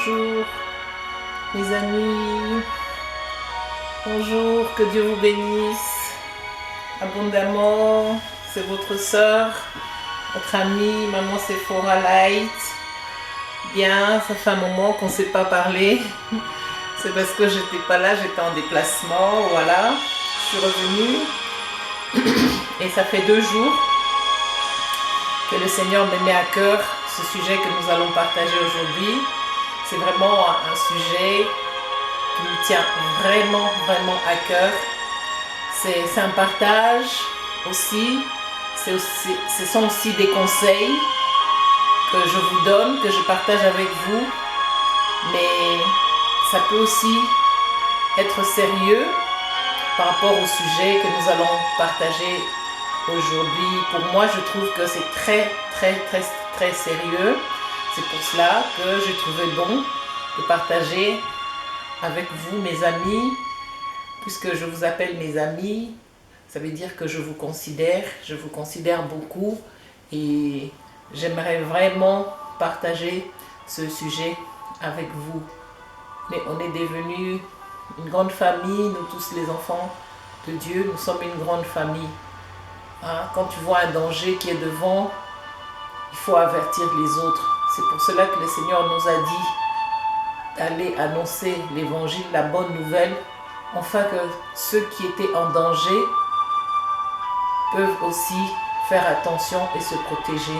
Bonjour mes amis, bonjour, que Dieu vous bénisse abondamment. C'est votre sœur, votre amie, Maman Sephora Light. Bien, ça fait un moment qu'on ne s'est pas parlé. C'est parce que j'étais pas là, j'étais en déplacement, voilà. Je suis revenue et ça fait 2 jours que le Seigneur me met à cœur ce sujet que nous allons partager aujourd'hui. C'est vraiment un sujet qui me tient vraiment à cœur. C'est un partage aussi. Ce sont aussi des conseils que je vous donne, que je partage avec vous. Mais ça peut aussi être sérieux par rapport au sujet que nous allons partager aujourd'hui. Pour moi, je trouve que c'est très sérieux. C'est pour cela que j'ai trouvé bon de partager avec vous, mes amis. Puisque je vous appelle mes amis, ça veut dire que je vous considère beaucoup et j'aimerais vraiment partager ce sujet avec vous. Mais on est devenus une grande famille, nous tous les enfants de Dieu, nous sommes une grande famille. Quand tu vois un danger qui est devant, il faut avertir les autres. C'est pour cela que le Seigneur nous a dit d'aller annoncer l'évangile, la bonne nouvelle, afin que ceux qui étaient en danger peuvent aussi faire attention et se protéger.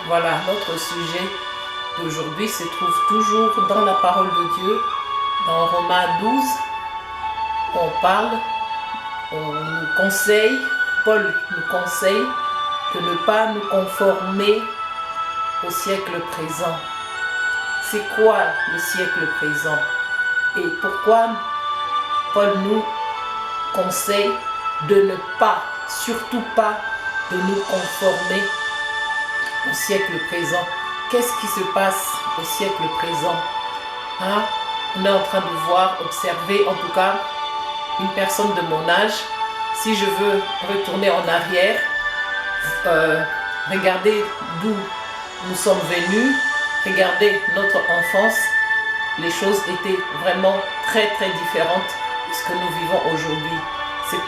Voilà, notre sujet d'aujourd'hui se trouve toujours dans la parole de Dieu, dans Romains 12. On nous conseille, Paul nous conseille de ne pas nous conformer au siècle présent. C'est quoi le siècle présent? Et pourquoi Paul nous conseille de ne pas, surtout pas, de nous conformer au siècle présent? Qu'est-ce qui se passe au siècle présent? On est en train de voir, observer, en tout cas, une personne de mon âge. Si je veux retourner en arrière, regarder d'où nous sommes venus, regarder notre enfance, les choses étaient vraiment très différentes de ce que nous vivons aujourd'hui. C'est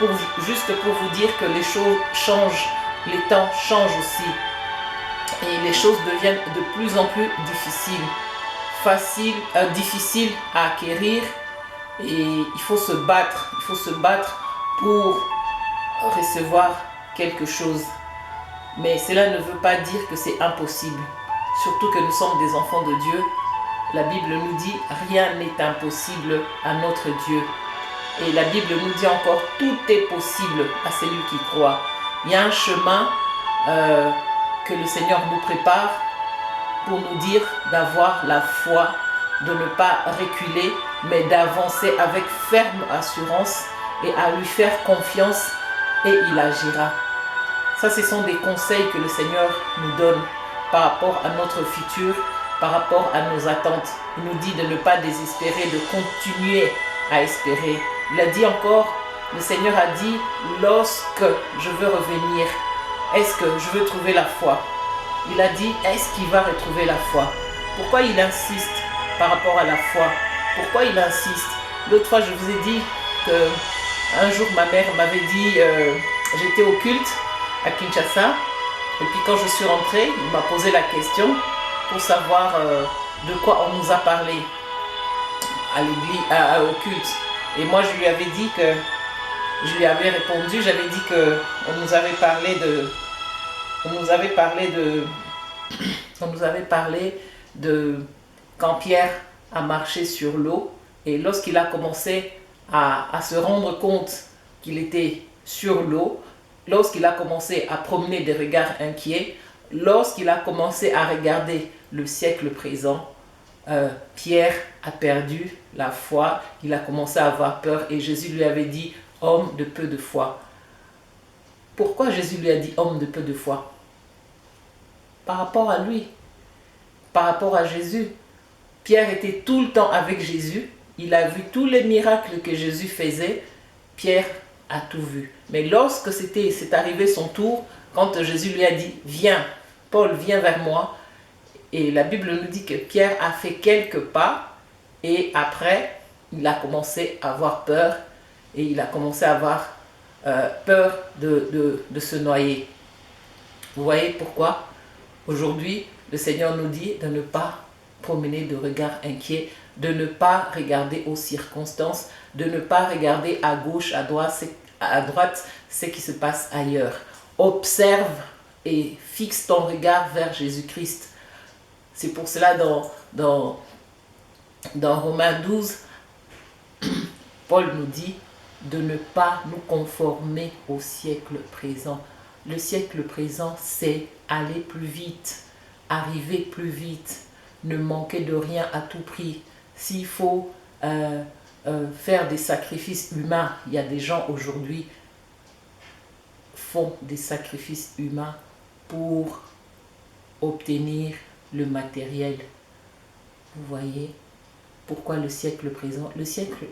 juste pour vous dire que les choses changent, les temps changent aussi. Et les choses deviennent de plus en plus difficiles à acquérir. Et il faut se battre pour recevoir quelque chose. Mais cela ne veut pas dire que c'est impossible. Surtout que nous sommes des enfants de Dieu. La Bible nous dit rien n'est impossible à notre Dieu. Et la Bible nous dit encore tout est possible à celui qui croit. Il y a un chemin que le Seigneur nous prépare pour nous dire d'avoir la foi, de ne pas reculer, mais d'avancer avec ferme assurance et à lui faire confiance et il agira. Ça, ce sont des conseils que le Seigneur nous donne par rapport à notre futur, par rapport à nos attentes. Il nous dit de ne pas désespérer, de continuer à espérer. Il a dit encore, le Seigneur a dit, lorsque je veux revenir, est-ce que je veux trouver la foi? Il a dit, est-ce qu'il va retrouver la foi? Pourquoi il insiste par rapport à la foi? Pourquoi il insiste? L'autre fois, je vous ai dit qu'un jour, ma mère m'avait dit, j'étais au culte à Kinshasa, et puis quand je suis rentrée, il m'a posé la question pour savoir de quoi on nous a parlé à l'église, au culte. Et moi, je lui avais dit que, je lui avais répondu, j'avais dit que on nous avait parlé de quand Pierre a marché sur l'eau et lorsqu'il a commencé à se rendre compte qu'il était sur l'eau, lorsqu'il a commencé à promener des regards inquiets, lorsqu'il a commencé à regarder le siècle présent, Pierre a perdu la foi, il a commencé à avoir peur et Jésus lui avait dit « homme de peu de foi ». Pourquoi Jésus lui a dit « homme de peu de foi » ? Par rapport à lui, par rapport à Jésus. Pierre était tout le temps avec Jésus, il a vu tous les miracles que Jésus faisait, Pierre a tout vu. Mais lorsque c'est arrivé son tour, quand Jésus lui a dit « viens, Paul, viens vers moi », Et la Bible nous dit que Pierre a fait quelques pas et après, il a commencé à avoir peur et il a commencé à avoir peur de se noyer. Vous voyez pourquoi aujourd'hui, le Seigneur nous dit de ne pas promener de regard inquiet, de ne pas regarder aux circonstances, de ne pas regarder à gauche, à droite ce qui se passe ailleurs. Observe et fixe ton regard vers Jésus-Christ. C'est pour cela dans Romains 12, Paul nous dit de ne pas nous conformer au siècle présent. Le siècle présent, c'est aller plus vite, arriver plus vite, ne manquer de rien à tout prix. S'il faut faire des sacrifices humains, il y a des gens aujourd'hui font des sacrifices humains pour obtenir le matériel. Vous voyez pourquoi le siècle présent? Le siècle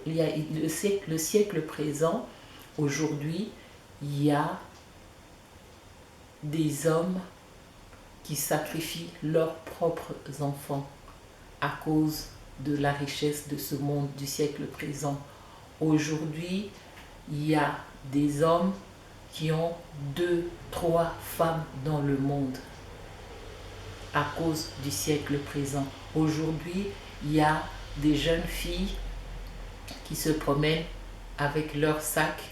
présent, aujourd'hui, il y a des hommes qui sacrifient leurs propres enfants à cause de la richesse de ce monde du siècle présent. Aujourd'hui, il y a des hommes qui ont 2, 3 femmes dans le monde à cause du siècle présent. Aujourd'hui, il y a des jeunes filles qui se promènent avec leur sac.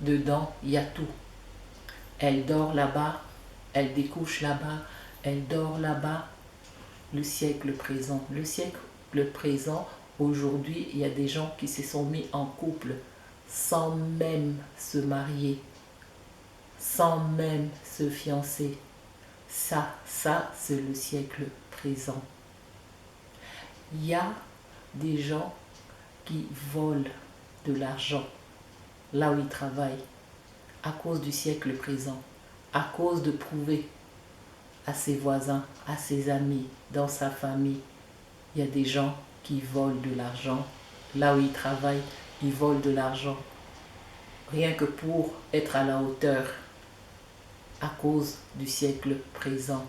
Dedans, il y a tout. Elle dort là-bas, elle découche là-bas, elle dort là-bas. Le siècle présent. Le siècle présent, aujourd'hui, il y a des gens qui se sont mis en couple sans même se marier, sans même se fiancer. Ça, c'est le siècle présent. Il y a des gens qui volent de l'argent là où ils travaillent à cause du siècle présent, à cause de prouver à ses voisins, à ses amis, dans sa famille. Il y a des gens qui volent de l'argent là où ils travaillent, ils volent de l'argent rien que pour être à la hauteur à cause du siècle présent.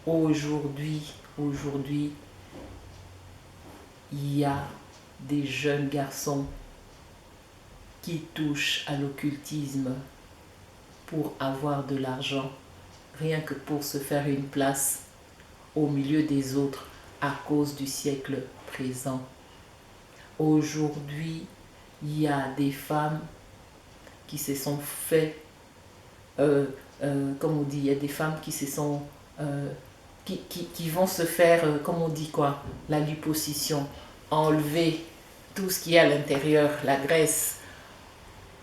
Aujourd'hui, il y a des jeunes garçons qui touchent à l'occultisme pour avoir de l'argent, rien que pour se faire une place au milieu des autres à cause du siècle présent. Aujourd'hui, il y a des femmes qui se sont fait, comme on dit, il y a des femmes qui se sont, qui vont se faire, comme on dit quoi, la liposuction, enlever tout ce qui est à l'intérieur, la graisse.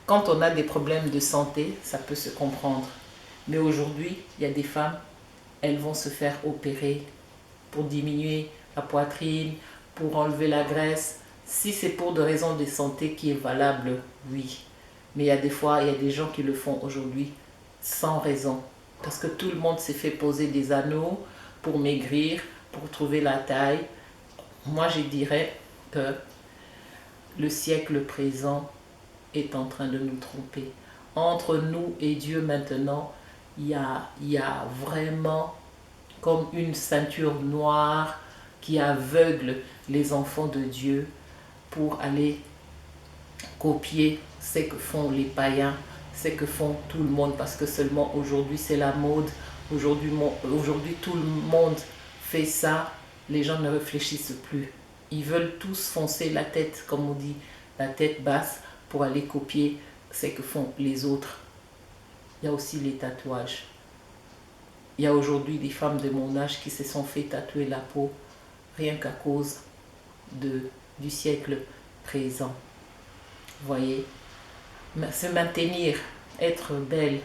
Quand on a des problèmes de santé, ça peut se comprendre. Mais aujourd'hui, il y a des femmes, elles vont se faire opérer pour diminuer la poitrine, pour enlever la graisse. Si c'est pour des raisons de santé qui est valable, oui. Mais il y a des fois, il y a des gens qui le font aujourd'hui sans raison. Parce que tout le monde s'est fait poser des anneaux pour maigrir, pour trouver la taille. Moi, je dirais que le siècle présent est en train de nous tromper. Entre nous et Dieu maintenant, il y a vraiment comme une ceinture noire qui aveugle les enfants de Dieu pour aller copier ce que font les païens, ce que font tout le monde, parce que seulement aujourd'hui c'est la mode, aujourd'hui tout le monde fait ça, les gens ne réfléchissent plus. Ils veulent tous foncer la tête, comme on dit, la tête basse, pour aller copier ce que font les autres. Il y a aussi les tatouages. Il y a aujourd'hui des femmes de mon âge qui se sont fait tatouer la peau rien qu'à cause du siècle présent. Vous voyez, se maintenir, être belle,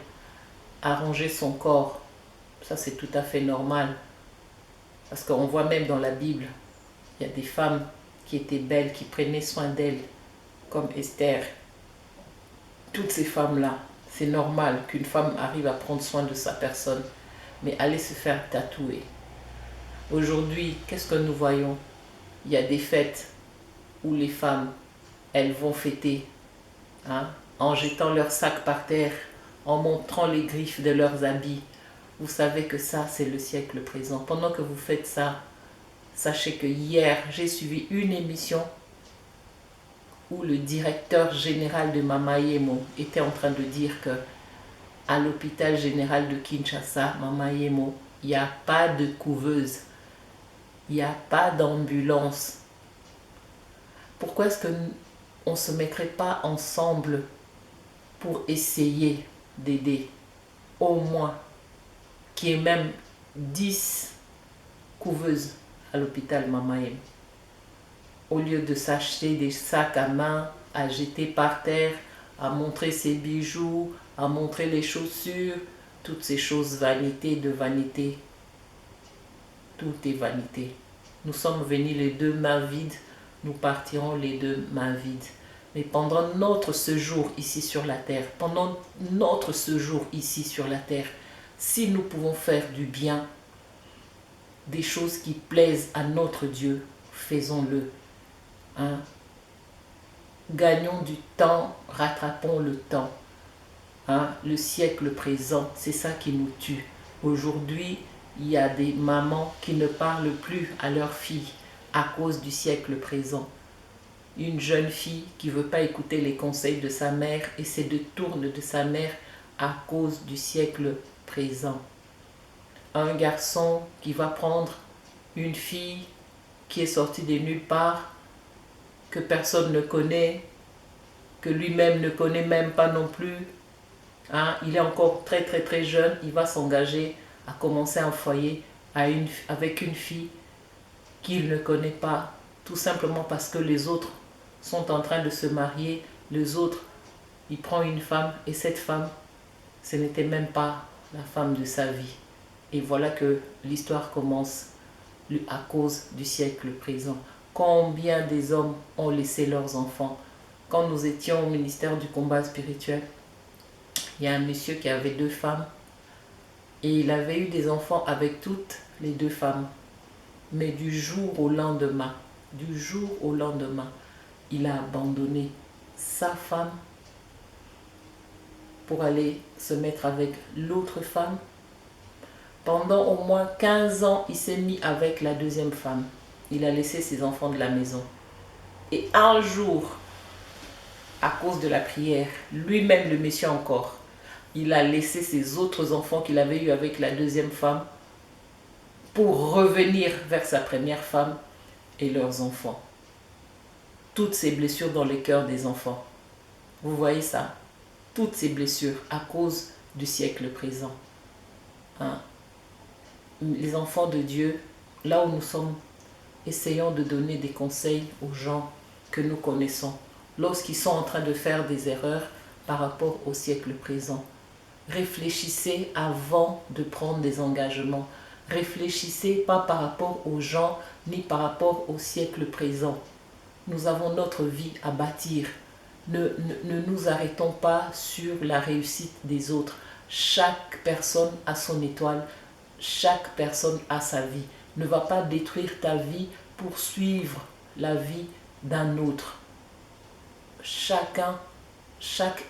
arranger son corps, ça c'est tout à fait normal. Parce qu'on voit même dans la Bible, il y a des femmes qui étaient belles, qui prenaient soin d'elles, comme Esther. Toutes ces femmes-là, c'est normal qu'une femme arrive à prendre soin de sa personne, mais aller se faire tatouer. Aujourd'hui, qu'est-ce que nous voyons? Il y a des fêtes où les femmes, elles vont fêter, hein, en jetant leurs sacs par terre, en montrant les griffes de leurs habits, vous savez que ça, c'est le siècle présent. Pendant que vous faites ça, sachez que hier, j'ai suivi une émission où le directeur général de Mama Yemo était en train de dire que à l'hôpital général de Kinshasa, Mama Yemo, il n'y a pas de couveuse, il n'y a pas d'ambulance. Pourquoi est-ce qu'on ne se mettrait pas ensemble pour essayer d'aider au moins qu'il y ait même 10 couveuses à l'hôpital Mama Yemo, au lieu de s'acheter des sacs à main à jeter par terre, à montrer ses bijoux, à montrer les chaussures, toutes ces choses vanité de vanité. Tout est vanité. Nous sommes venus les deux mains vides, nous partirons les deux mains vides. Mais pendant notre séjour ici sur la terre, pendant notre séjour ici sur la terre, si nous pouvons faire du bien, des choses qui plaisent à notre Dieu, faisons-le. Hein? Gagnons du temps, rattrapons le temps. Hein? Le siècle présent, c'est ça qui nous tue. Aujourd'hui, il y a des mamans qui ne parlent plus à leurs filles à cause du siècle présent. Une jeune fille qui ne veut pas écouter les conseils de sa mère et se détourne de sa mère à cause du siècle présent. Un garçon qui va prendre une fille qui est sortie de nulle part, que personne ne connaît, que lui-même ne connaît même pas non plus. Hein? Il est encore très très très jeune, il va s'engager à commencer un foyer avec une fille qu'il ne connaît pas, tout simplement parce que les autres sont en train de se marier, les autres, il prend une femme et cette femme, ce n'était même pas la femme de sa vie. Et voilà que l'histoire commence à cause du siècle présent. Combien des hommes ont laissé leurs enfants? Quand nous étions au ministère du combat spirituel, il y a un monsieur qui avait 2 femmes et il avait eu des enfants avec toutes les 2 femmes. Mais du jour au lendemain, il a abandonné sa femme pour aller se mettre avec l'autre femme. Pendant au moins 15 ans, il s'est mis avec la 2e femme. Il a laissé ses enfants de la maison. Et un jour, à cause de la prière, lui-même le monsieur encore, il a laissé ses autres enfants qu'il avait eus avec la 2e femme pour revenir vers sa première femme et leurs enfants. Toutes ces blessures dans les cœurs des enfants. Vous voyez ça? Toutes ces blessures à cause du siècle présent. Hein? Les enfants de Dieu, là où nous sommes, essayons de donner des conseils aux gens que nous connaissons lorsqu'ils sont en train de faire des erreurs par rapport au siècle présent. Réfléchissez avant de prendre des engagements. Réfléchissez pas par rapport aux gens ni par rapport au siècle présent. Nous avons notre vie à bâtir. Ne nous arrêtons pas sur la réussite des autres. Chaque personne a son étoile. Chaque personne a sa vie. Ne va pas détruire ta vie pour suivre la vie d'un autre. Chaque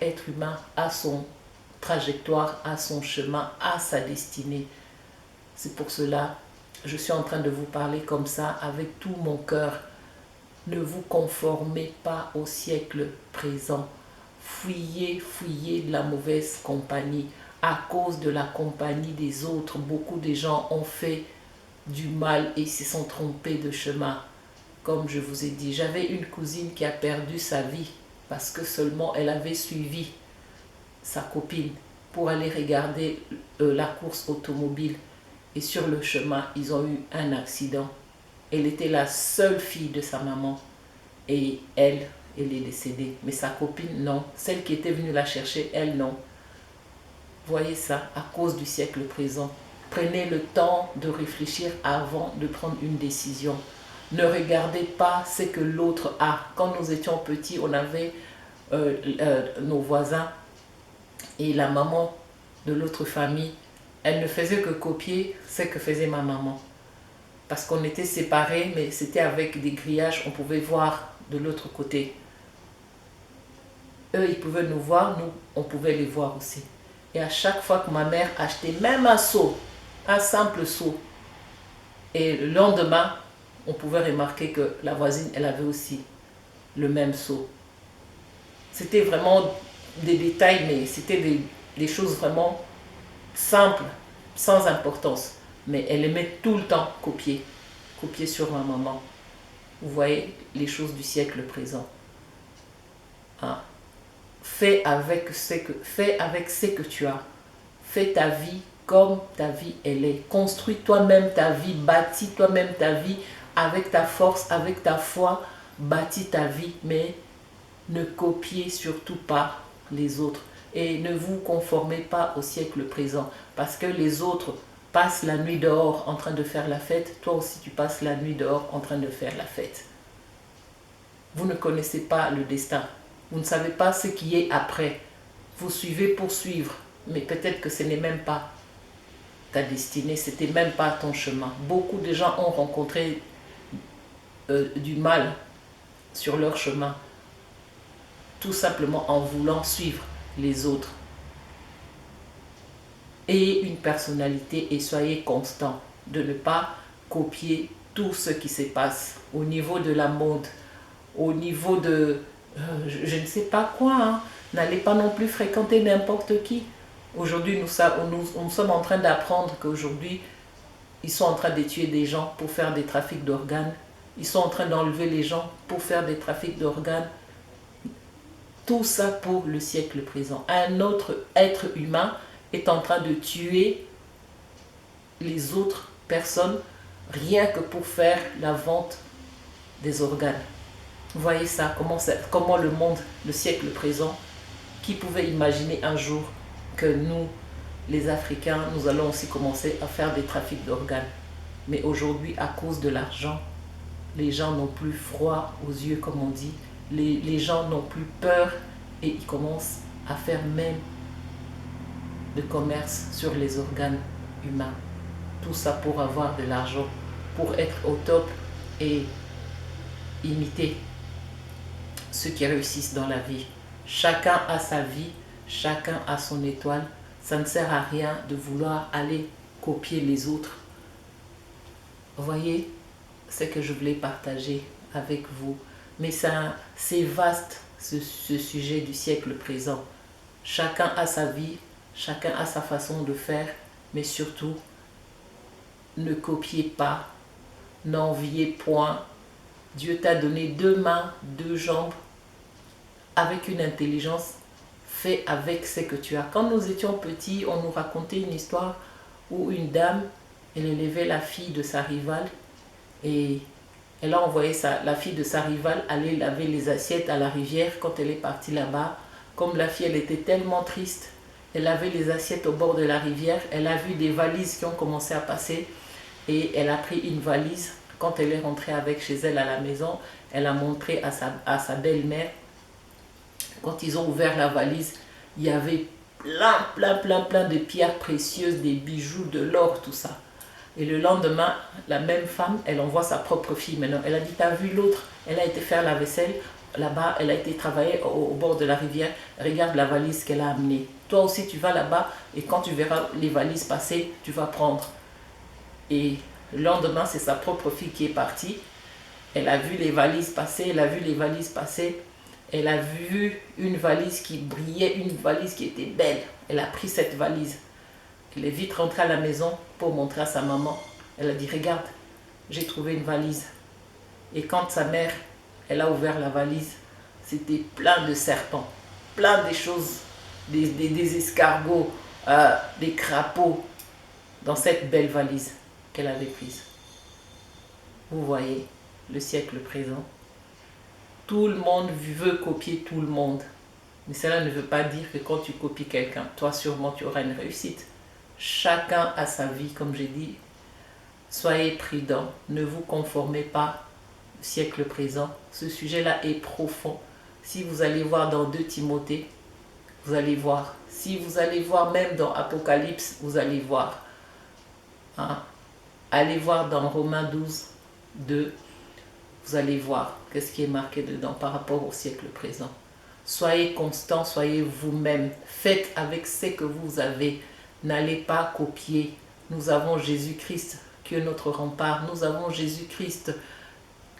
être humain a son trajectoire, a son chemin, a sa destinée. C'est pour cela que je suis en train de vous parler comme ça avec tout mon cœur. Ne vous conformez pas au siècle présent. Fuyez de la mauvaise compagnie. À cause de la compagnie des autres, beaucoup de gens ont fait du mal et se sont trompés de chemin. Comme je vous ai dit, j'avais une cousine qui a perdu sa vie parce que seulement elle avait suivi sa copine pour aller regarder la course automobile. Et sur le chemin, ils ont eu un accident. Elle était la seule fille de sa maman. Et elle est décédée. Mais sa copine, non. Celle qui était venue la chercher, elle, non. Voyez ça, à cause du siècle présent. Prenez le temps de réfléchir avant de prendre une décision. Ne regardez pas ce que l'autre a. Quand nous étions petits, on avait nos voisins et la maman de l'autre famille. Elle ne faisait que copier ce que faisait ma maman. Parce qu'on était séparés, mais c'était avec des grillages, on pouvait voir de l'autre côté. Eux, ils pouvaient nous voir, nous, on pouvait les voir aussi. Et à chaque fois que ma mère achetait même un seau, un simple seau, et le lendemain, on pouvait remarquer que la voisine, elle avait aussi le même seau. C'était vraiment des détails, mais c'était des choses vraiment simples, sans importance. Mais elle aimait tout le temps copier sur ma maman. Vous voyez les choses du siècle présent. Hein? Fais avec ce que tu as. Fais ta vie comme ta vie elle est. Construis toi-même ta vie, bâtis toi-même ta vie avec ta force, avec ta foi. Bâtis ta vie, mais ne copiez surtout pas les autres. Et ne vous conformez pas au siècle présent. Parce que les autres passent la nuit dehors en train de faire la fête. Toi aussi, tu passes la nuit dehors en train de faire la fête. Vous ne connaissez pas le destin. Vous ne savez pas ce qui est après. Vous suivez pour suivre. Mais peut-être que ce n'est même pas ta destinée. Ce n'était même pas ton chemin. Beaucoup de gens ont rencontré du mal sur leur chemin. Tout simplement en voulant suivre les autres. Ayez une personnalité et soyez constant de ne pas copier tout ce qui se passe au niveau de la mode, au niveau de je ne sais pas quoi. Hein. N'allez pas non plus fréquenter n'importe qui. Aujourd'hui, nous sommes en train d'apprendre qu'aujourd'hui, ils sont en train de tuer des gens pour faire des trafics d'organes. Ils sont en train d'enlever les gens pour faire des trafics d'organes. Tout ça pour le siècle présent. Un autre être humain est en train de tuer les autres personnes rien que pour faire la vente des organes. Vous voyez ça, comment le monde, le siècle présent, qui pouvait imaginer un jour que nous, les Africains, nous allons aussi commencer à faire des trafics d'organes. Mais aujourd'hui, à cause de l'argent, les gens n'ont plus froid aux yeux, comme on dit. Les gens n'ont plus peur et ils commencent à faire même de commerce sur les organes humains. Tout ça pour avoir de l'argent, pour être au top et imiter ceux qui réussissent dans la vie. Chacun a sa vie, chacun a son étoile. Ça ne sert à rien de vouloir aller copier les autres. Vous voyez ce que je voulais partager avec vous. Mais c'est vaste ce sujet du siècle présent. Chacun a sa vie, chacun a sa façon de faire, mais surtout, ne copiez pas, n'enviez point. Dieu t'a donné 2 mains, 2 jambes, avec une intelligence. Fais avec ce que tu as. Quand nous étions petits, on nous racontait une histoire où une dame, elle élevait la fille de sa rivale et elle a envoyé la fille de sa rivale aller laver les assiettes à la rivière. Quand elle est partie là-bas, comme la fille elle était tellement triste, elle lavait les assiettes au bord de la rivière. Elle a vu des valises qui ont commencé à passer et elle a pris une valise. Quand elle est rentrée avec chez elle à la maison, elle a montré à sa belle-mère. Quand ils ont ouvert la valise, il y avait plein de pierres précieuses, des bijoux, de l'or, tout ça. Et le lendemain, la même femme, elle envoie sa propre fille maintenant. Elle a dit, t'as vu l'autre? Elle a été faire la vaisselle là-bas, elle a été travailler au bord de la rivière. Regarde la valise qu'elle a amenée. Toi aussi, tu vas là-bas et quand tu verras les valises passer, tu vas prendre. Et le lendemain, c'est sa propre fille qui est partie. Elle a vu les valises passer, elle a vu les valises passer. Elle a vu une valise qui brillait, une valise qui était belle. Elle a pris cette valise. Elle est vite rentrée à la maison pour montrer à sa maman. Elle a dit, regarde, j'ai trouvé une valise. Et quand sa mère, elle a ouvert la valise, c'était plein de serpents, plein de choses, des escargots, des crapauds dans cette belle valise qu'elle avait prise. Vous voyez le siècle présent. Tout le monde veut copier tout le monde. Mais cela ne veut pas dire que quand tu copies quelqu'un, toi sûrement tu auras une réussite. Chacun a sa vie, comme j'ai dit. Soyez prudents, ne vous conformez pas au siècle présent. Ce sujet-là est profond. Si vous allez voir dans 2 Timothée, vous allez voir. Si vous allez voir même dans Apocalypse, vous allez voir. Hein? Allez voir dans Romains 12, 2. Vous allez voir qu'est-ce qui est marqué dedans par rapport au siècle présent. Soyez constant, soyez vous-même. Faites avec ce que vous avez. N'allez pas copier. Nous avons Jésus-Christ qui est notre rempart. Nous avons Jésus-Christ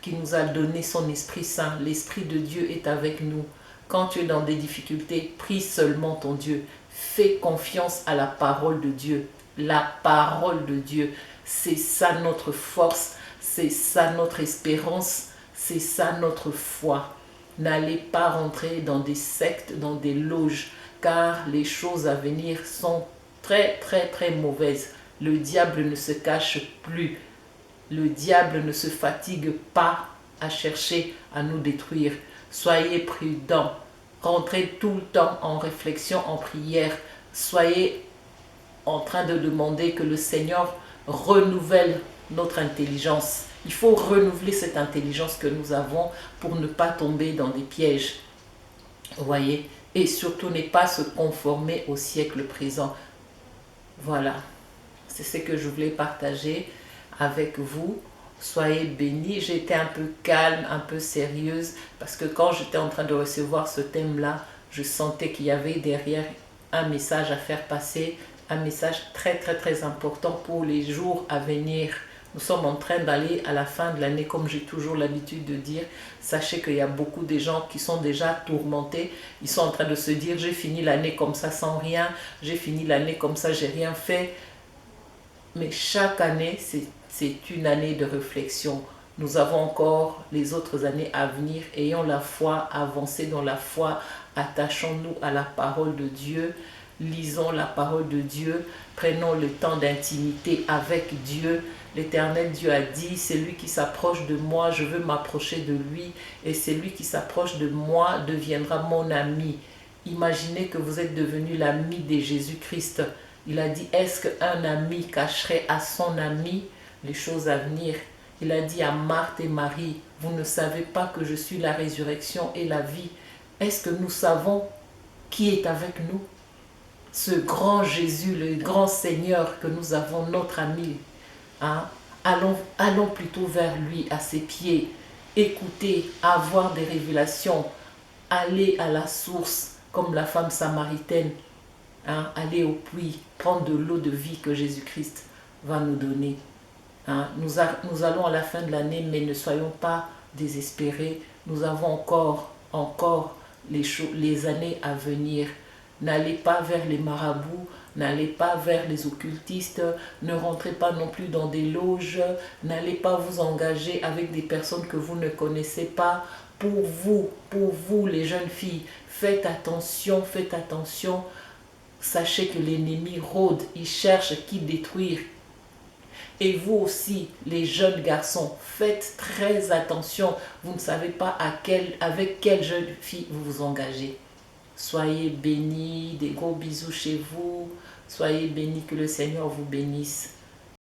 qui nous a donné son Esprit Saint. L'Esprit de Dieu est avec nous. Quand tu es dans des difficultés, prie seulement ton Dieu. Fais confiance à la parole de Dieu. La parole de Dieu, c'est ça notre force, c'est ça notre espérance, c'est ça notre foi. N'allez pas rentrer dans des sectes, dans des loges, car les choses à venir sont très très très mauvaises. Le diable ne se cache plus. Le diable ne se fatigue pas à chercher à nous détruire. Soyez prudents. Rentrez tout le temps en réflexion, en prière. Soyez en train de demander que le Seigneur renouvelle notre intelligence. Il faut renouveler cette intelligence que nous avons pour ne pas tomber dans des pièges. Vous voyez? Et surtout ne pas se conformer au siècle présent. Voilà. C'est ce que je voulais partager avec vous. Soyez bénis. J'étais un peu calme, un peu sérieuse, parce que quand j'étais en train de recevoir ce thème-là, je sentais qu'il y avait derrière un message à faire passer, un message très très très important pour les jours à venir. Nous sommes en train d'aller à la fin de l'année, comme j'ai toujours l'habitude de dire. Sachez qu'il y a beaucoup de gens qui sont déjà tourmentés. Ils sont en train de se dire, j'ai fini l'année comme ça sans rien, j'ai fini l'année comme ça, j'ai rien fait. Mais chaque année, c'est une année de réflexion. Nous avons encore les autres années à venir. Ayons la foi, avancez dans la foi, attachons-nous à la parole de Dieu, lisons la parole de Dieu, prenons le temps d'intimité avec Dieu. L'Éternel Dieu a dit, c'est lui qui s'approche de moi, je veux m'approcher de lui, et c'est lui qui s'approche de moi deviendra mon ami. Imaginez que vous êtes devenu l'ami de Jésus-Christ. Il a dit, est-ce qu'un ami cacherait à son ami les choses à venir? Il a dit à Marthe et Marie, vous ne savez pas que je suis la résurrection et la vie. Est-ce que nous savons qui est avec nous? Ce grand Jésus, le grand Seigneur que nous avons, notre ami. Hein? Allons plutôt vers lui, à ses pieds. Écoutez, avoir des révélations. Aller à la source, comme la femme samaritaine. Hein, aller au puits, prendre de l'eau de vie que Jésus-Christ va nous donner. Hein, nous allons à la fin de l'année, mais ne soyons pas désespérés. Nous avons encore les années à venir. N'allez pas vers les marabouts, n'allez pas vers les occultistes, ne rentrez pas non plus dans des loges, n'allez pas vous engager avec des personnes que vous ne connaissez pas. Pour vous les jeunes filles, faites attention, faites attention. Sachez que l'ennemi rôde, il cherche qui détruire. Et vous aussi, les jeunes garçons, faites très attention. Vous ne savez pas avec quelle jeune fille vous vous engagez. Soyez bénis, des gros bisous chez vous. Soyez bénis, que le Seigneur vous bénisse.